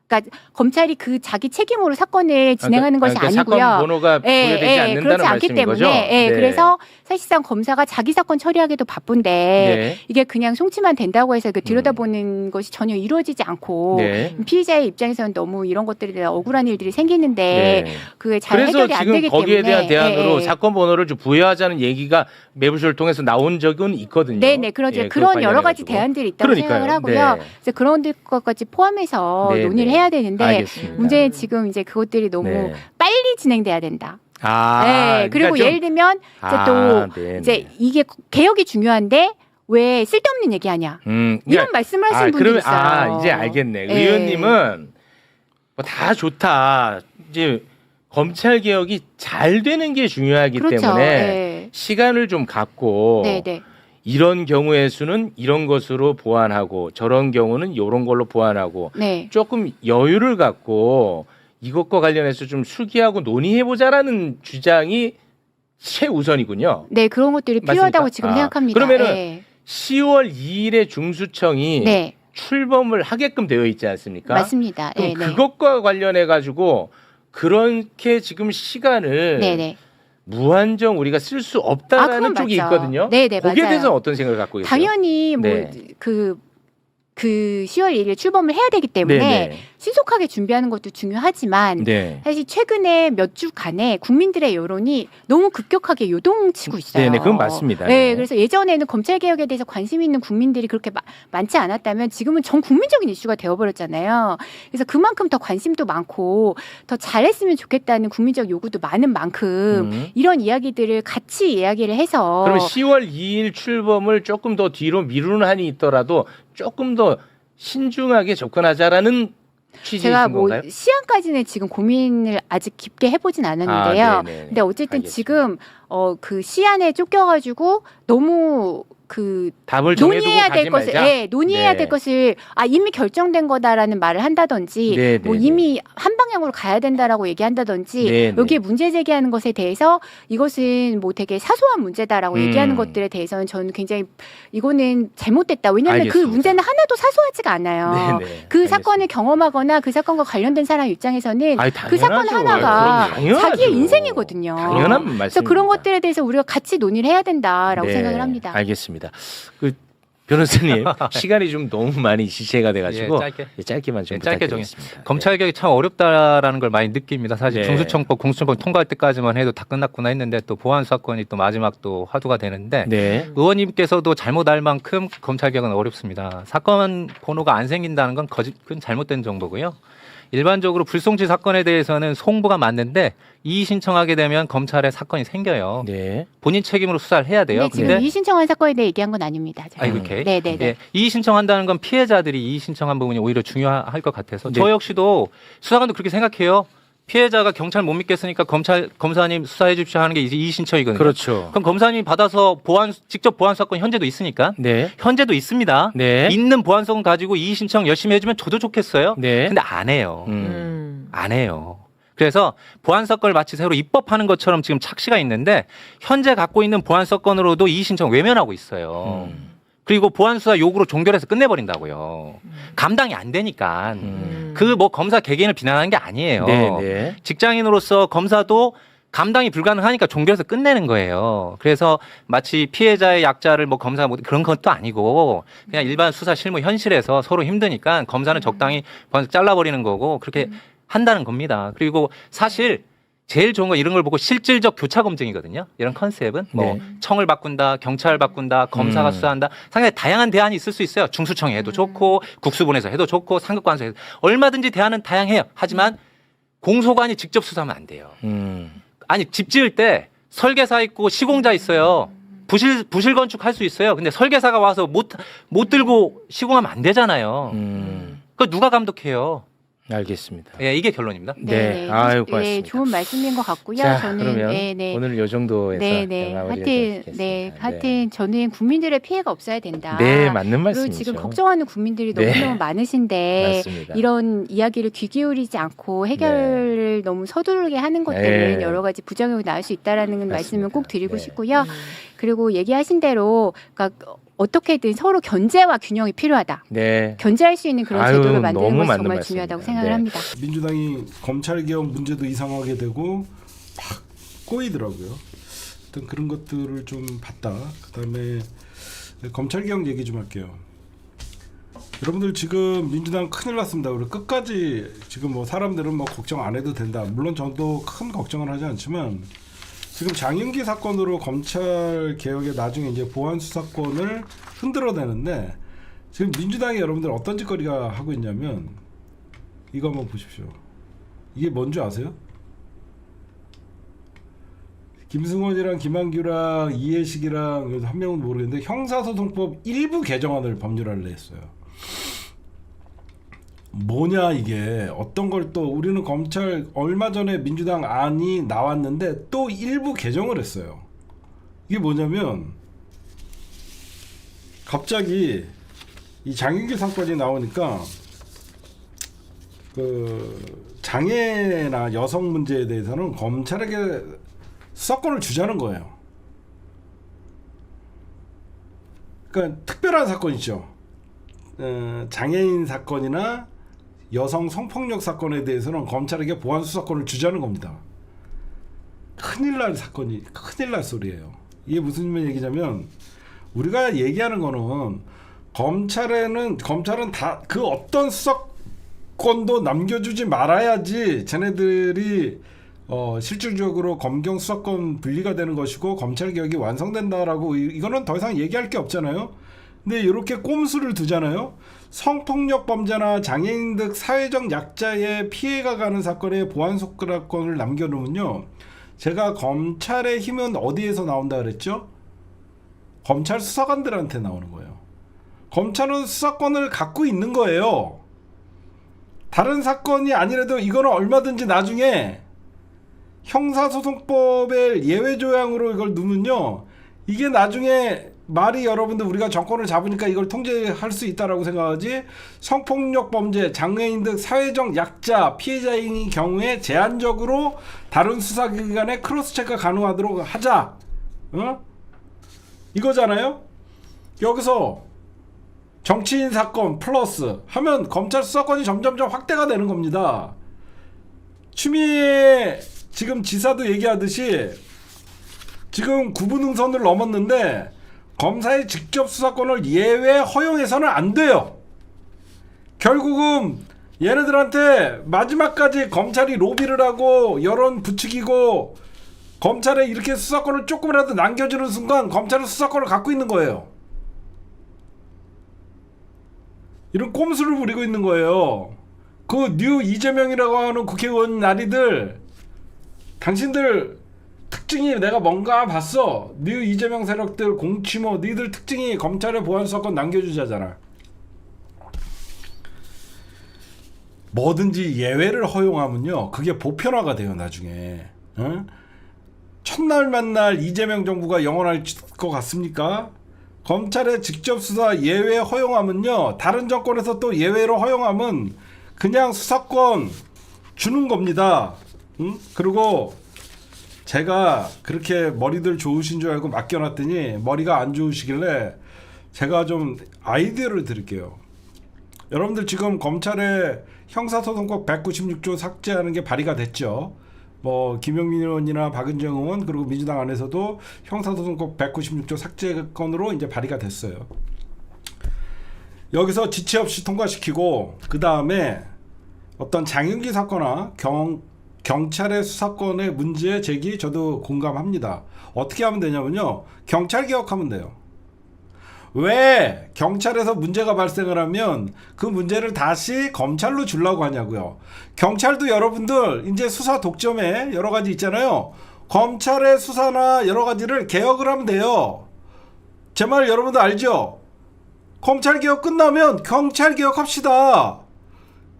그러니까 검찰이 그 자기 책임으로 사건을 진행하는 것이 그러니까 아니고요. 사건 번호가 분류되지 않는다는 그렇지 않기 말씀인 때문에 거죠? 네. 그래서 사실상 검사가 자기 사건 처리하기도 바쁜데 네. 이게 그냥 송치만 된다고 해서 그 들여다보는 것이 전혀 이루어지지 않고 네. 피의자의 입장에서는 너무 이런 것들에 대한 억울한 일들이 생기는데 네. 그게 잘 그래서 해결이 안 지금 되기 거기에 때문에 대한 대안으로 예. 사건 번호를 좀 부여하자는 얘기가 매부쇼를 통해서 나온 적은 있거든요. 네네 그러죠. 예, 그런 그거 여러 가지 관련해가지고. 대안들이 있다고 그러니까요. 생각을 하고요. 네. 그래서 그런 것까지 포함해서 네, 논의를 네. 해야 되는데 알겠습니다. 문제는 지금 이제 그것들이 너무 네. 빨리 진행돼야 된다. 아, 네. 그리고 그러니까 좀- 예를 들면 이제 또 네네. 이제 이게 개혁이 중요한데 왜 쓸데없는 얘기하냐 이런 말씀을 하시는 분들이 그러면, 있어요. 이제 알겠네. 네. 의원님은 뭐 다 좋다. 이제 검찰 개혁이 잘 되는 게 중요하기 그렇죠. 때문에 네. 시간을 좀 갖고 네네. 이런 경우의 수는 이런 것으로 보완하고 저런 경우는 이런 걸로 보완하고 네. 조금 여유를 갖고 이것과 관련해서 좀 수기하고 논의해보자라는 주장이 최우선이군요. 네, 그런 것들이 필요하다고 맞습니까? 지금 생각합니다. 그러면은 네. 10월 2일에 중수청이 네, 출범을 하게끔 되어 있지 않습니까? 맞습니다. 그럼 네, 네. 그것과 관련해 가지고 그렇게 지금 시간을 네, 네. 무한정 우리가 쓸 수 아, 없다라는 그건 쪽이 맞죠. 있거든요. 네, 네, 거기에 맞아요. 대해서 어떤 생각을 갖고 계세요? 당연히 뭐 네. 그 10월 1일 출범을 해야 되기 때문에 네네. 신속하게 준비하는 것도 중요하지만 네. 사실 최근에 몇 주간에 국민들의 여론이 너무 급격하게 요동치고 있어요. 네네, 그건 맞습니다. 네, 네. 그래서 예전에는 검찰 개혁에 대해서 관심 있는 국민들이 그렇게 많지 않았다면 지금은 전 국민적인 이슈가 되어버렸잖아요. 그래서 그만큼 더 관심도 많고 더 잘했으면 좋겠다는 국민적 요구도 많은 만큼 이런 이야기들을 같이 이야기를 해서 그러면 10월 2일 출범을 조금 더 뒤로 미루는 한이 있더라도 조금 더 신중하게 접근하자라는 취지이신 제가 뭐 건가요? 시안까지는 지금 고민을 아직 깊게 해보진 않았는데요. 아, 네네. 근데 어쨌든 알겠습니다. 지금 그 시안에 쫓겨가지고 너무 그 답을 정해두고 논의해야 가지 될 것을, 말자. 네, 논의해야 네. 될 것을 이미 결정된 거다라는 말을 한다든지, 네, 뭐 네, 이미 한 방향으로 가야 된다라고 얘기한다든지, 네, 네. 여기에 문제 제기하는 것에 대해서 이것은 뭐 되게 사소한 문제다라고 얘기하는 것들에 대해서는 저는 굉장히 이거는 잘못됐다. 왜냐하면 알겠습니다. 그 문제는 하나도 사소하지가 않아요. 네, 네. 그 알겠습니다. 사건을 경험하거나 그 사건과 관련된 사람 입장에서는 아이, 그 사건 당연하죠. 하나가 아이, 그럼요. 당연하죠. 자기의 인생이거든요. 당연한 말씀입니다. 그래서 그런 것들에 대해서 우리가 같이 논의를 해야 된다라고 네, 생각을 합니다. 알겠습니다. 그 변호사님 시간이 좀 너무 많이 지체가 돼가지고 예, 짧게만 좀 짧게 부탁드리겠습니다. 검찰 개혁이 참 어렵다라는 걸 많이 느낍니다. 사실 네. 중수청법, 공수처법 통과할 때까지만 해도 다 끝났구나 했는데 또 보안 사건이 또 마지막 또 화두가 되는데 네. 의원님께서도 잘못 알 만큼 검찰 개혁은 어렵습니다. 사건 번호가 안 생긴다는 건 그건 잘못된 정보고요. 일반적으로 불송치 사건에 대해서는 송부가 맞는데 이의 신청하게 되면 검찰에 사건이 생겨요. 네. 본인 책임으로 수사를 해야 돼요. 근데 지금 이의 신청한 사건에 대해 얘기한 건 아닙니다. 제가. 이렇게. 네네네. 예, 이의 신청한다는 건 피해자들이 이의 신청한 부분이 오히려 중요할 것 같아서 네. 저 역시도 수사관도 그렇게 생각해요. 피해자가 경찰 못 믿겠으니까 검사님 수사해 주십시오 하는 게 이제 이의 신청이거든요. 그렇죠. 그럼 검사님이 받아서 직접 보안 사건 현재도 있으니까 네. 현재도 있습니다. 네. 있는 보안성 가지고 이의 신청 열심히 해주면 저도 좋겠어요. 네. 근데 안 해요. 음. 안 해요. 그래서 보안 사건을 마치 새로 입법하는 것처럼 지금 착시가 있는데 현재 갖고 있는 보안 사건으로도 이의 신청 외면하고 있어요. 그리고 보안 수사 요구로 종결해서 끝내버린다고요. 감당이 안 되니까. 그 뭐 검사 개개인을 비난하는 게 아니에요. 네, 네. 직장인으로서 검사도 감당이 불가능하니까 종결해서 끝내는 거예요. 그래서 마치 피해자의 약자를 뭐 검사 못 그런 것도 아니고 그냥 일반 수사 실무 현실에서 서로 힘드니까 검사는 적당히 잘라버리는 거고 그렇게 한다는 겁니다. 그리고 사실 제일 좋은 건 이런 걸 보고 실질적 교차 검증이거든요. 이런 컨셉은 뭐 네. 청을 바꾼다, 경찰을 바꾼다, 검사가 수사한다. 상당히 다양한 대안이 있을 수 있어요. 중수청에 해도 좋고 국수본에서 해도 좋고 상급관서에서 얼마든지 대안은 다양해요. 하지만 공소관이 직접 수사하면 안 돼요. 아니 집 지을 때 설계사 있고 시공자 있어요. 부실 건축 할 수 있어요. 근데 설계사가 와서 못 들고 시공하면 안 되잖아요. 그거 누가 감독해요? 알겠습니다. 예, 이게 결론입니다. 네. 아유, 고맙습니다. 네, 좋은 말씀인 것 같고요. 자, 저는 그러면 네. 오늘 요 정도에서 네네. 하여튼 저는 국민들의 피해가 없어야 된다. 네, 맞는 그리고 말씀이죠. 지금 걱정하는 국민들이 네. 너무너무 많으신데 맞습니다. 이런 이야기를 귀 기울이지 않고 해결을 너무 서두르게 하는 것들은 네. 여러 가지 부작용이 나올 수 있다라는 말씀을 꼭 드리고 네. 싶고요. 그리고 얘기하신 대로 그러니까 어떻게든 서로 견제와 균형이 필요하다. 네. 견제할 수 있는 그런 아유, 제도를 만드는 너무 것이 맞는 정말 말씀입니다. 중요하다고 생각을 네. 합니다. 민주당이 검찰개혁 문제도 이상하게 되고 막 꼬이더라고요. 어떤 그런 것들을 좀 봤다. 그다음에 검찰개혁 얘기 좀 할게요. 여러분들 지금 민주당 큰일 났습니다. 우리 끝까지 지금 뭐 사람들은 뭐 걱정 안 해도 된다. 물론 저도 큰 걱정을 하지 않지만 지금 장윤기 사건으로 검찰 개혁에 나중에 이제 보안 수사권을 흔들어내는데 지금 민주당이 여러분들 어떤 짓거리가 하고 있냐면 이거 한번 보십시오. 이게 뭔지 아세요? 김승원이랑 김한규랑 이해식이랑 한 명은 모르겠는데 형사소송법 일부 개정안을 법률화를 냈어요. 뭐냐 이게 어떤 걸 또 우리는 검찰 얼마 전에 민주당 안이 나왔는데 또 일부 개정을 했어요. 이게 뭐냐면 갑자기 이 장윤기 사건이 나오니까 그 장애나 여성 문제에 대해서는 검찰에게 수사권을 주자는 거예요. 그러니까 특별한 사건이죠. 장애인 사건이나 여성 성폭력 사건에 대해서는 검찰에게 보안 수사권을 주자는 겁니다. 큰일 날 사건이 큰일 날 소리예요. 이게 무슨 얘기냐면 우리가 얘기하는 거는 검찰은 다 그 어떤 수사권도 남겨주지 말아야지 쟤네들이 실질적으로 검경 수사권 분리가 되는 것이고 검찰 개혁이 완성된다라고 이거는 더 이상 얘기할 게 없잖아요. 근데 이렇게 꼼수를 두잖아요. 성폭력 범죄나 장애인 등 사회적 약자의 피해가 가는 사건에 보안 수사권을 남겨놓으면요. 제가 검찰의 힘은 어디에서 나온다 그랬죠? 검찰 수사관들한테 나오는 거예요. 검찰은 수사권을 갖고 있는 거예요. 다른 사건이 아니라도 이거는 얼마든지 나중에 형사소송법의 예외조항으로 이걸 넣으면요. 이게 나중에 말이 여러분들 우리가 정권을 잡으니까 이걸 통제할 수 있다라고 생각하지 성폭력 범죄, 장애인 등 사회적 약자, 피해자인 경우에 제한적으로 다른 수사기관에 크로스체크가 가능하도록 하자. 이거잖아요. 여기서 정치인 사건 플러스 하면 검찰 수사권이 점점점 확대가 되는 겁니다. 추미애 지금 지사도 얘기하듯이 지금 구분응선을 넘었는데 검사의 직접 수사권을 예외 허용해서는 안 돼요. 결국은 얘네들한테 마지막까지 검찰이 로비를 하고 여론 부추기고 검찰에 이렇게 수사권을 조금이라도 남겨주는 순간 검찰은 수사권을 갖고 있는 거예요. 이런 꼼수를 부리고 있는 거예요. 그 뉴 이재명이라고 하는 국회의원 나리들 당신들 특징이 내가 뭔가 봤어. 뉴 이재명 세력들 공치모 니들 특징이 검찰의 보안 수사권 남겨주자잖아. 뭐든지 예외를 허용하면요 그게 보편화가 돼요 나중에. 첫날 만날 이재명 정부가 영원할 것 같습니까? 검찰의 직접 수사 예외 허용하면요 다른 정권에서 또 예외로 허용하면 그냥 수사권 주는 겁니다. 그리고 제가 그렇게 머리들 좋으신 줄 알고 맡겨놨더니 머리가 안 좋으시길래 제가 좀 아이디어를 드릴게요. 여러분들 지금 검찰의 형사소송법 196조 삭제하는 게 발의가 됐죠. 뭐 김용민 의원이나 박은정 의원 그리고 민주당 안에서도 형사소송법 196조 삭제건으로 이제 발의가 됐어요. 여기서 지체 없이 통과시키고 그 다음에 어떤 장윤기 사건이나 경찰의 수사권의 문제 제기 저도 공감합니다. 어떻게 하면 되냐면요. 경찰 개혁하면 돼요. 왜 경찰에서 문제가 발생을 하면 그 문제를 다시 검찰로 주려고 하냐고요. 경찰도 여러분들 이제 수사 독점에 여러 가지 있잖아요. 검찰의 수사나 여러 가지를 개혁을 하면 돼요. 제 말 여러분들 알죠? 검찰 개혁 끝나면 경찰 개혁합시다.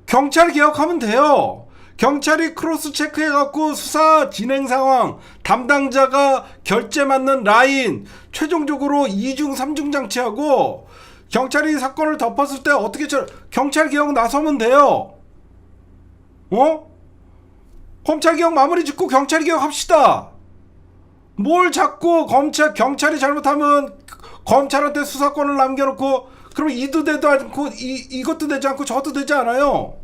경찰 개혁하면 돼요. 경찰이 크로스 체크해갖고 수사 진행 상황, 담당자가 결재 맞는 라인, 최종적으로 2중, 3중 장치하고 경찰이 사건을 덮었을 때 어떻게 경찰 개혁 나서면 돼요. 검찰 개혁 마무리 짓고 경찰 개혁 합시다. 뭘 자꾸 경찰이 잘못하면 검찰한테 수사권을 남겨놓고 그럼 이도 되도 않고 이것도 되지 않고 저도 되지 않아요.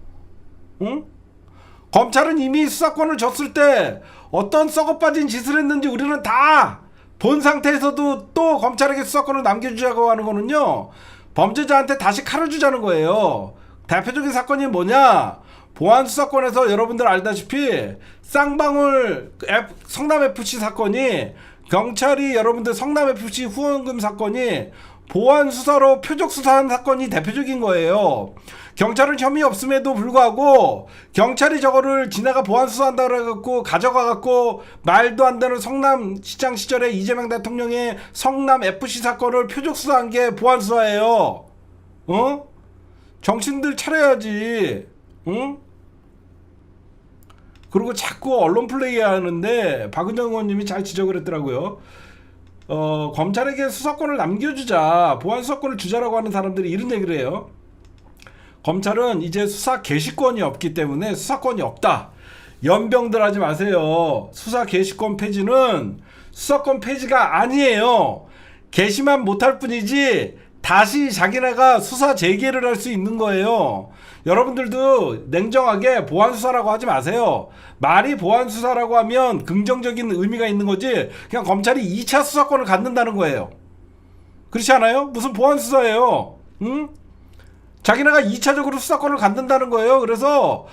검찰은 이미 수사권을 줬을 때 어떤 썩어빠진 짓을 했는지 우리는 다 본 상태에서도 또 검찰에게 수사권을 남겨주자고 하는 거는요. 범죄자한테 다시 칼을 주자는 거예요. 대표적인 사건이 뭐냐. 보안수사권에서 여러분들 알다시피 쌍방울 성남FC 사건이 경찰이 여러분들 성남FC 후원금 사건이 보안수사로 표적수사한 사건이 대표적인 거예요. 경찰은 혐의 없음에도 불구하고 경찰이 저거를 지네가 보안수사한다고 해갖고 가져가갖고 말도 안 되는 성남시장 시절에 이재명 대통령의 성남FC 사건을 표적수사한 게 보안수사예요. 정신들 차려야지. 그리고 자꾸 언론 플레이 하는데 박은정 의원님이 잘 지적을 했더라고요. 검찰에게 수사권을 남겨주자, 보안 수사권을 주자라고 하는 사람들이 이런 얘기를 해요. 검찰은 이제 수사 개시권이 없기 때문에 수사권이 없다. 연병들 하지 마세요. 수사 개시권 폐지는 수사권 폐지가 아니에요. 개시만 못할 뿐이지 다시 자기네가 수사 재개를 할 수 있는 거예요. 여러분들도 냉정하게 보안수사라고 하지 마세요. 말이 보안수사라고 하면 긍정적인 의미가 있는 거지 그냥 검찰이 2차 수사권을 갖는다는 거예요. 그렇지 않아요? 무슨 보안수사예요. 응? 자기네가 2차적으로 수사권을 갖는다는 거예요. 그래서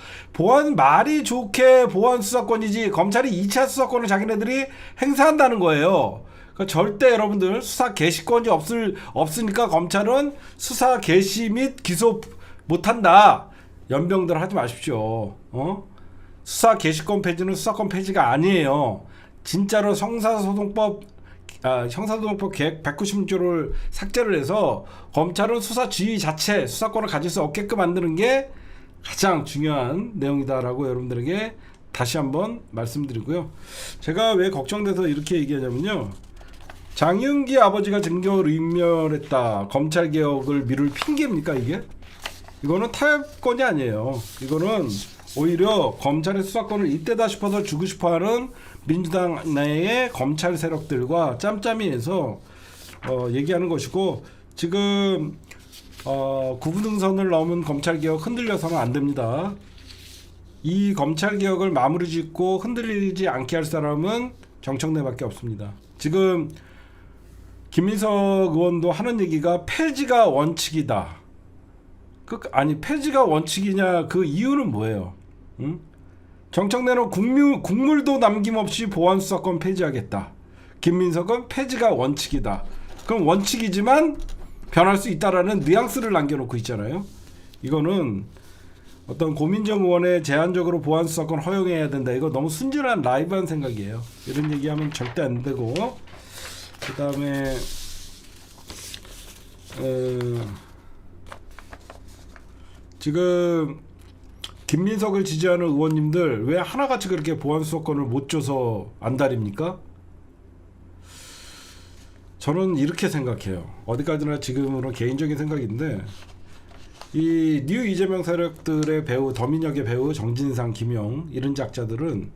말이 좋게 보안수사권이지 검찰이 2차 수사권을 자기네들이 행사한다는 거예요. 그러니까 절대 여러분들 수사 개시권이 없으니까 검찰은 수사 개시 및 기소 못한다. 연병들 하지 마십시오. 수사 개시권 폐지는 수사권 폐지가 아니에요. 진짜로 형사소송법 계획 196조를 삭제를 해서 검찰은 수사 지휘 자체 수사권을 가질 수 없게끔 만드는 게 가장 중요한 내용이다라고 여러분들에게 다시 한번 말씀드리고요. 제가 왜 걱정돼서 이렇게 얘기하냐면요. 장윤기 아버지가 증거를 인멸했다. 검찰개혁을 미룰 핑계입니까 이게? 이거는 타협권이 아니에요. 이거는 오히려 검찰의 수사권을 이때다 싶어서 주고 싶어하는 민주당 내의 검찰 세력들과 짬짬이해서 얘기하는 것이고 지금 구분등선을 넘은 검찰개혁 흔들려서는 안 됩니다. 이 검찰개혁을 마무리 짓고 흔들리지 않게 할 사람은 정청래밖에 없습니다. 지금 김민석 의원도 하는 얘기가 폐지가 원칙이다. 폐지가 원칙이냐 그 이유는 뭐예요? 응? 정청래는 국물도 남김없이 보안수사권 폐지하겠다. 김민석은 폐지가 원칙이다. 그럼 원칙이지만 변할 수 있다라는 뉘앙스를 남겨놓고 있잖아요. 이거는 어떤 고민정 의원의 제한적으로 보안수사권 허용해야 된다. 이거 너무 순진한 라이브한 생각이에요. 이런 얘기하면 절대 안 되고 그 다음에 지금 김민석을 지지하는 의원님들 왜 하나같이 그렇게 보안수사권을 못 줘서 안달입니까? 저는 이렇게 생각해요. 어디까지나 지금으로 개인적인 생각인데 이 뉴 이재명 세력들의 배우 더민혁의 배우 정진상, 김용 이런 작자들은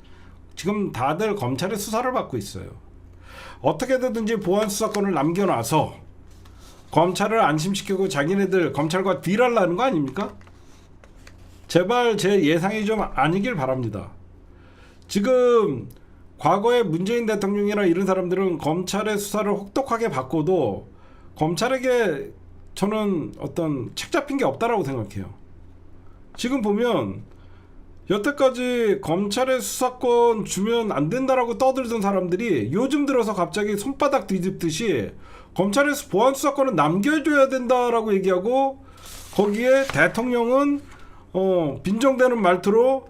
지금 다들 검찰의 수사를 받고 있어요. 어떻게든지 보안수사권을 남겨놔서 검찰을 안심시키고 자기네들 검찰과 딜하려는 거 아닙니까? 제발 제 예상이 좀 아니길 바랍니다. 지금 과거에 문재인 대통령이나 이런 사람들은 검찰의 수사를 혹독하게 받고도 검찰에게 저는 어떤 책 잡힌 게 없다라고 생각해요. 지금 보면 여태까지 검찰의 수사권 주면 안 된다라고 떠들던 사람들이 요즘 들어서 갑자기 손바닥 뒤집듯이 검찰의 보안 수사권은 남겨줘야 된다라고 얘기하고 거기에 대통령은 빈정대는 말투로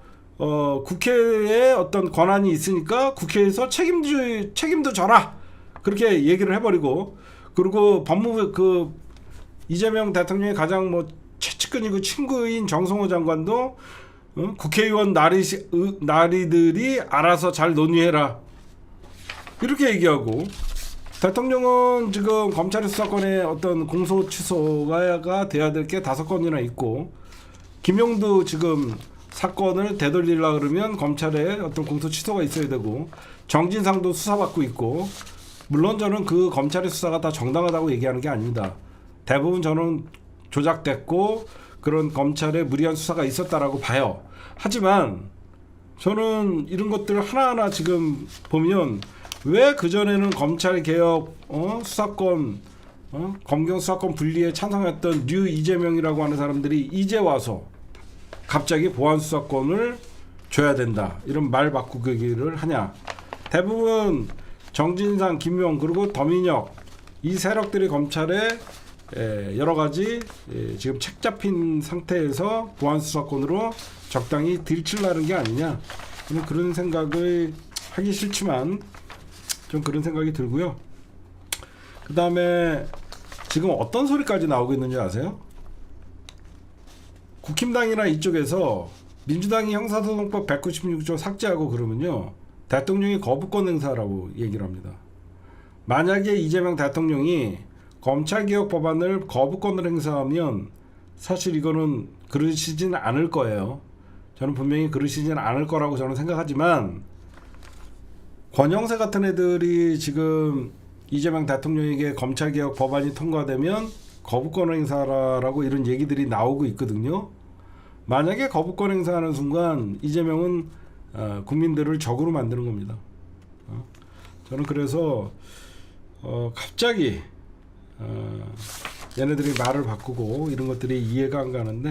국회에 어떤 권한이 있으니까 국회에서 책임도 져라 그렇게 얘기를 해버리고 그리고 법무부 이재명 대통령의 가장 최측근이고 친구인 정성호 장관도 국회의원 나리들이 알아서 잘 논의해라 이렇게 얘기하고 대통령은 지금 검찰의 수사권에 어떤 공소 취소가 돼야 될 게 5건이나 있고 김용도 지금 사건을 되돌리려고 그러면 검찰에 어떤 공소 취소가 있어야 되고 정진상도 수사받고 있고 물론 저는 그 검찰의 수사가 다 정당하다고 얘기하는 게 아닙니다. 대부분 저는 조작됐고 그런 검찰의 무리한 수사가 있었다라고 봐요. 하지만 저는 이런 것들 하나하나 지금 보면 왜 그전에는 검찰개혁 수사권 검경 수사권 분리에 찬성했던 뉴 이재명이라고 하는 사람들이 이제 와서 갑자기 보안 수사권을 줘야 된다 이런 말 바꾸기를 하냐. 대부분 정진상, 김용 그리고 더민혁 이 세력들이 검찰에 여러 가지 지금 책 잡힌 상태에서 보안 수사권으로 적당히 딜치려는 게 아니냐 그런 생각을 하기 싫지만 좀 그런 생각이 들고요. 그 다음에 지금 어떤 소리까지 나오고 있는지 아세요? 국힘당이나 이쪽에서 민주당이 형사소송법 196조 삭제하고 그러면요 대통령이 거부권 행사라고 얘기를 합니다. 만약에 이재명 대통령이 검찰개혁 법안을 거부권을 행사하면 사실 이거는 그러시지는 않을 거예요. 저는 분명히 그러시지는 않을 거라고 저는 생각하지만 권영세 같은 애들이 지금 이재명 대통령에게 검찰개혁 법안이 통과되면 거부권 행사라고 이런 얘기들이 나오고 있거든요. 만약에 거부권 행사하는 순간 이재명은 국민들을 적으로 만드는 겁니다. 저는 그래서 갑자기 얘네들이 말을 바꾸고 이런 것들이 이해가 안 가는데